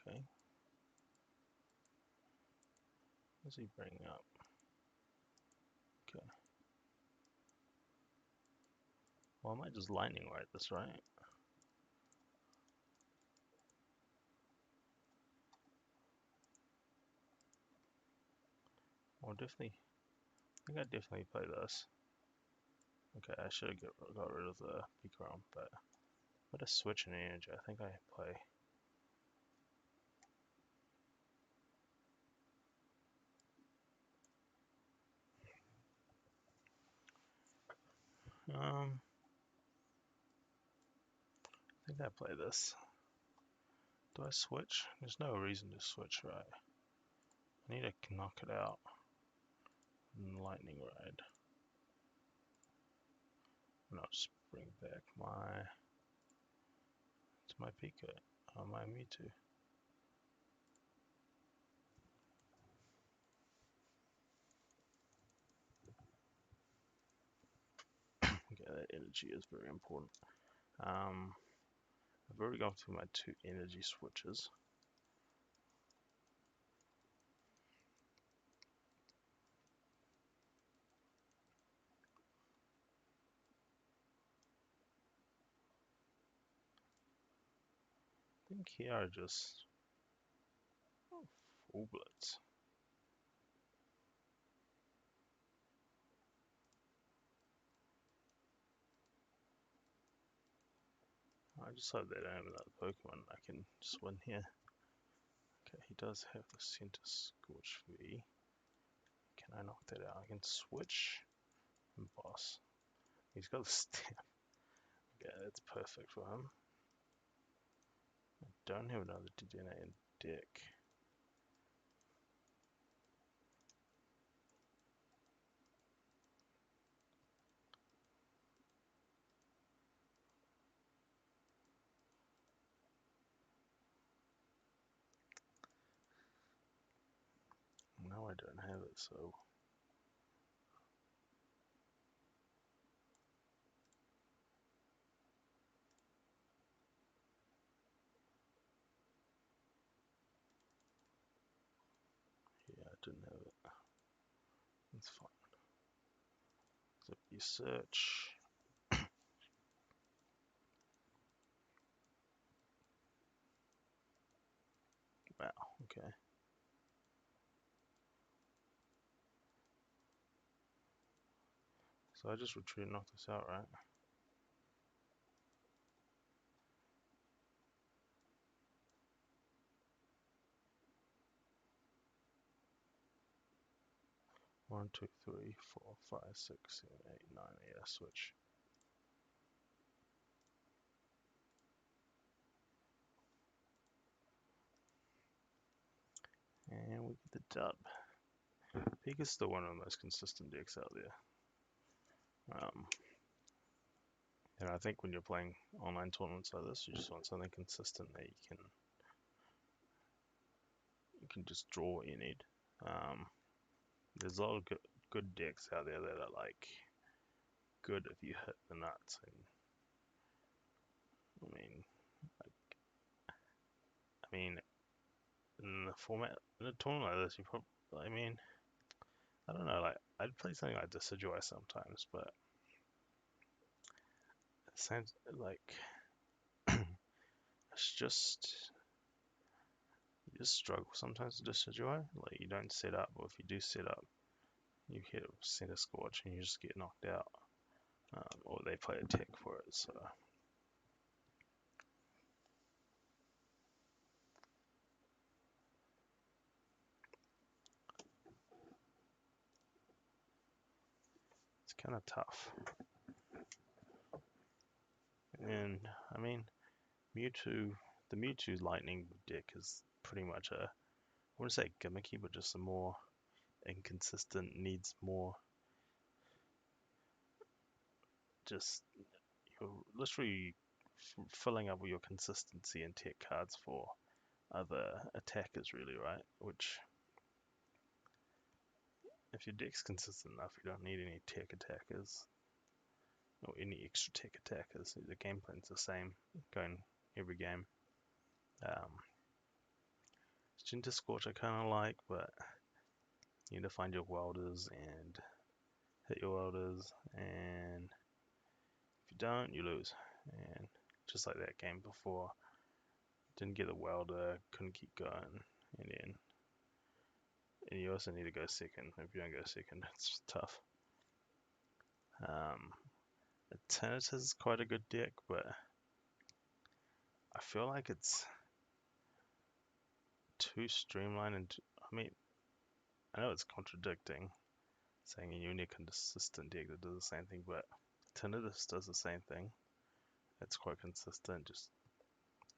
Okay. What's he bringing up? Okay. Well, I might just lightning ride this, right? Well, definitely. I think I definitely play this. Okay, I should have got rid of the Pikarom, but with a switch in energy, I think I play. I think I play this. Do I switch? There's no reason to switch, right? I need to knock it out. Lightning ride. And I'll just bring back my... It's my Pika. My Mewtwo. Okay, that energy is very important. I've already gone through my two energy switches. I think here I just... Oh, full blitz. I just hope they don't have another Pokemon I can just win here. Okay, he does have the Center Scorch V. Can I knock that out? I can switch and boss. He's got the stamp. Okay, that's perfect for him. I don't have another Dedenne in deck. No, I don't have it, so yeah, I didn't have it. That's fine. So you search. Wow, okay. So I just retreat and knock this out, right? 1, 2, 3, 4, 5, 6, 7, 8, 9. Yeah, switch. And we get the dub. Pika's still one of the most consistent decks out there. And I think when you're playing online tournaments like this, you just want something consistent that you can just draw what you need. There's a lot of good decks out there that are like good if you hit the nuts. And I mean, in the format in a tournament like this, you probably, I mean, I don't know, like I'd play something like Decidueye sometimes, but it sounds like it's just you just struggle sometimes with Decidueye. Like you don't set up, or if you do set up, you hit a Center Scorch and you just get knocked out, or they play a tech for it. So it's kind of tough. And I mean, Mewtwo, the Mewtwo Lightning deck is pretty much a, I wouldn't say gimmicky, but just a more inconsistent, needs more, just you're literally filling up with your consistency and tech cards for other attackers, really, right? Which, if your deck's consistent enough, you don't need any tech attackers or any extra tech attackers. The game plan's the same going every game. Um, Center Scorch I kind of like, but you need to find your welders and hit your welders, and if you don't, you lose. And just like that game before, didn't get a welder, couldn't keep going, and you also need to go second. If you don't go second, it's tough. Um, Eternatus is quite a good deck, but I feel like it's too streamlined. And I mean, I know it's contradicting saying you need a consistent deck that does the same thing, but Eternatus does the same thing. It's quite consistent. Just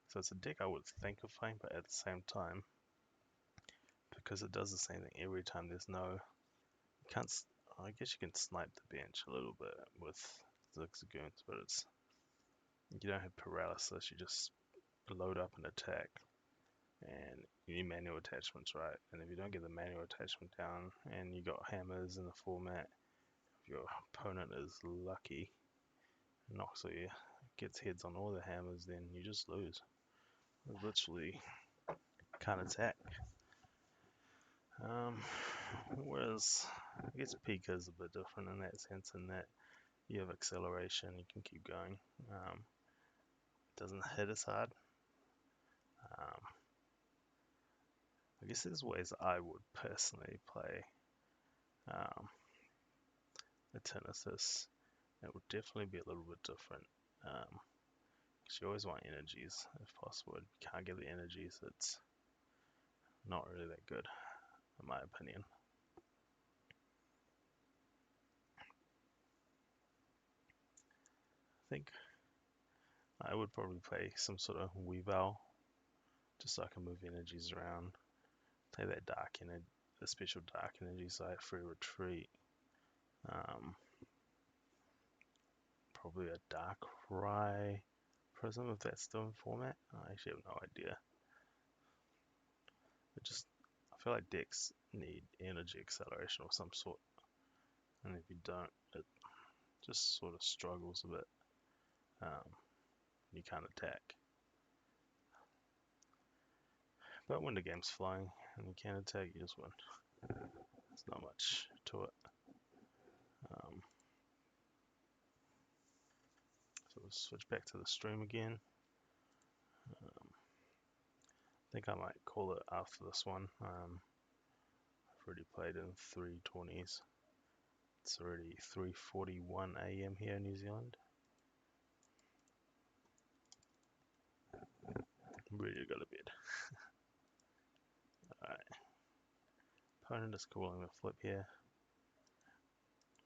so it's a deck I would think of playing, but at the same time, because it does the same thing every time, there's no you can't. I guess you can snipe the bench a little bit with Zigzagoons, but you don't have paralysis. You just load up an attack, and you need manual attachments, right? And if you don't get the manual attachment down, and you got hammers in the format, if your opponent is lucky, knocks or you gets heads on all the hammers, then you just lose. You literally can't attack. Um, Whereas I guess Pika is a bit different in that sense, in that you have acceleration, you can keep going. It doesn't hit as hard. Um, I guess there's ways I would personally play um, Eternatus. It would definitely be a little bit different. 'Cause you always want energies if possible. If you can't get the energies, it's not really that good, in my opinion. I think I would probably play some sort of Weavile, just so I can move energies around. Play that dark energy, the special dark energy site, free retreat. Um, Probably a Darkrai Prism if that's still in format. I actually have no idea. I feel like decks need energy acceleration of some sort, and if you don't, it just sort of struggles a bit. You can't attack. But when the game's flowing and you can't attack, you just win. There's not much to it. Um, so we'll switch back to the stream again. I think I might call it after this one. I've already played in 320s. It's already 3:41 a.m. here in New Zealand. I'm ready to go to bed. Alright. Opponent is calling the flip here.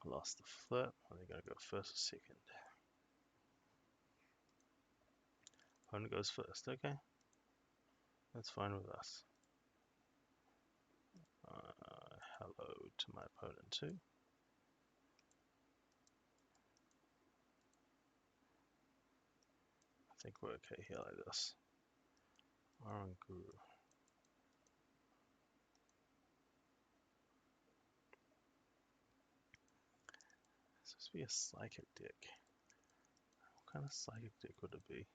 Lost the flip. Are they going to go first or second? Opponent goes first. Okay. That's fine with us. Hello to my opponent too. I think we're okay here like this. Oranguru. This must be a psychic deck. What kind of psychic deck would it be?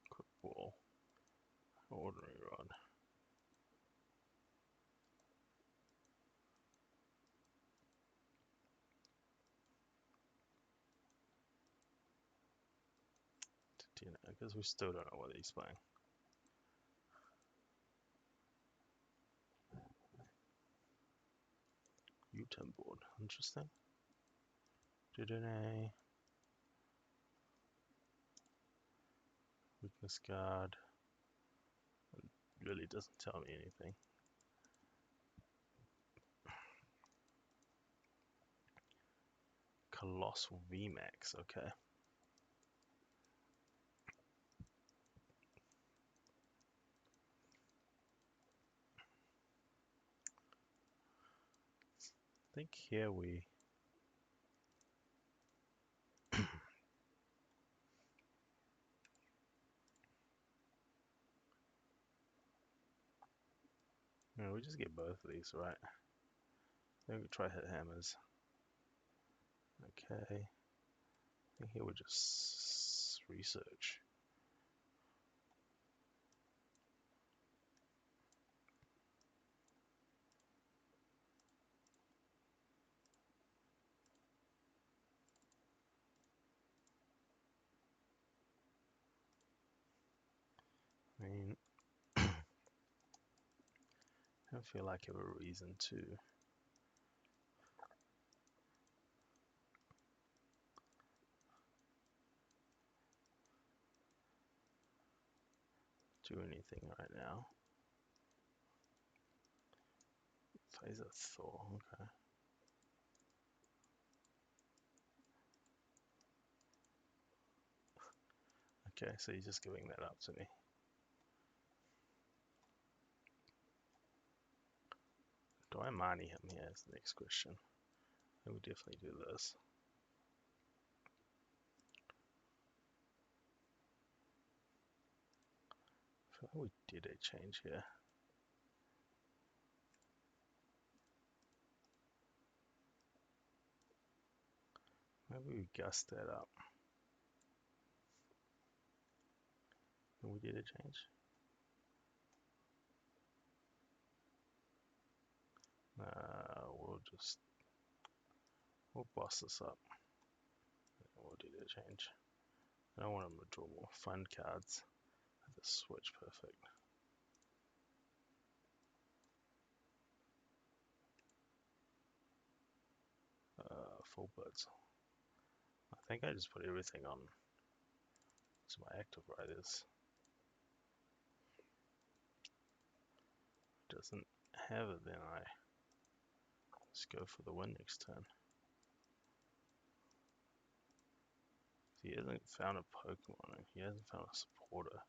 Quick Ball. Ordinary Rod. Because we still don't know what he's playing. U-turn board. Interesting. Judene. Weakness guard. It really doesn't tell me anything. Colossal VMAX. Okay. I think here we we just get both of these, right? Then we try hit hammers. Okay. I think here we just research. I mean, I don't feel like I have a reason to do anything right now. Plays a Thor, okay. Okay, so he's just giving that up to me. Do I Marnie him here is the next question. I would definitely do this. I feel like we did a change here. Maybe we gussed that up. And we did a change. We'll boss this up. We'll do the change. I don't want to draw more fun cards. The switch, perfect. Full birds. I think I just put everything on to my active riders. Doesn't have it, then I just go for the win next turn. He hasn't found a Pokemon and he hasn't found a supporter.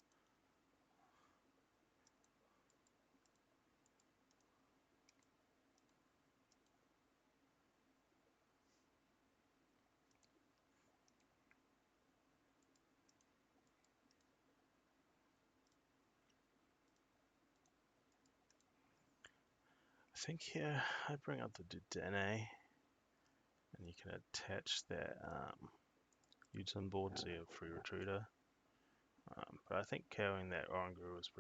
I think here I bring up the Dedenne and you can attach that Uton board to your free retreater. But I think carrying that Oranguru is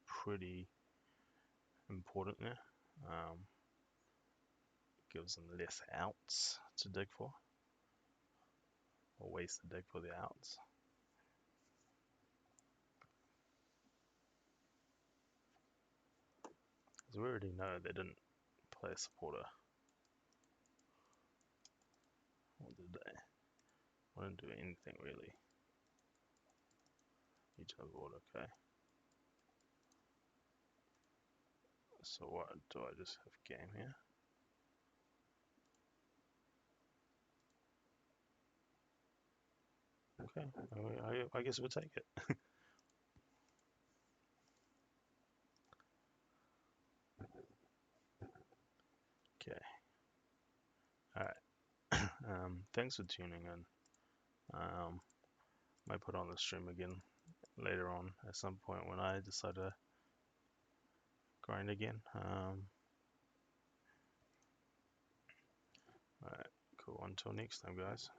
pretty important there. Gives them less outs to dig for, or ways to dig for the outs. Because we already know they didn't play a supporter. Or did they? I didn't do anything really. Each other board, okay. So what, do I just have game here? Okay, I guess we'll take it. Okay. Alright. Thanks for tuning in. Might put on the stream again later on at some point when I decide to grind again. Alright, cool. Until next time, guys.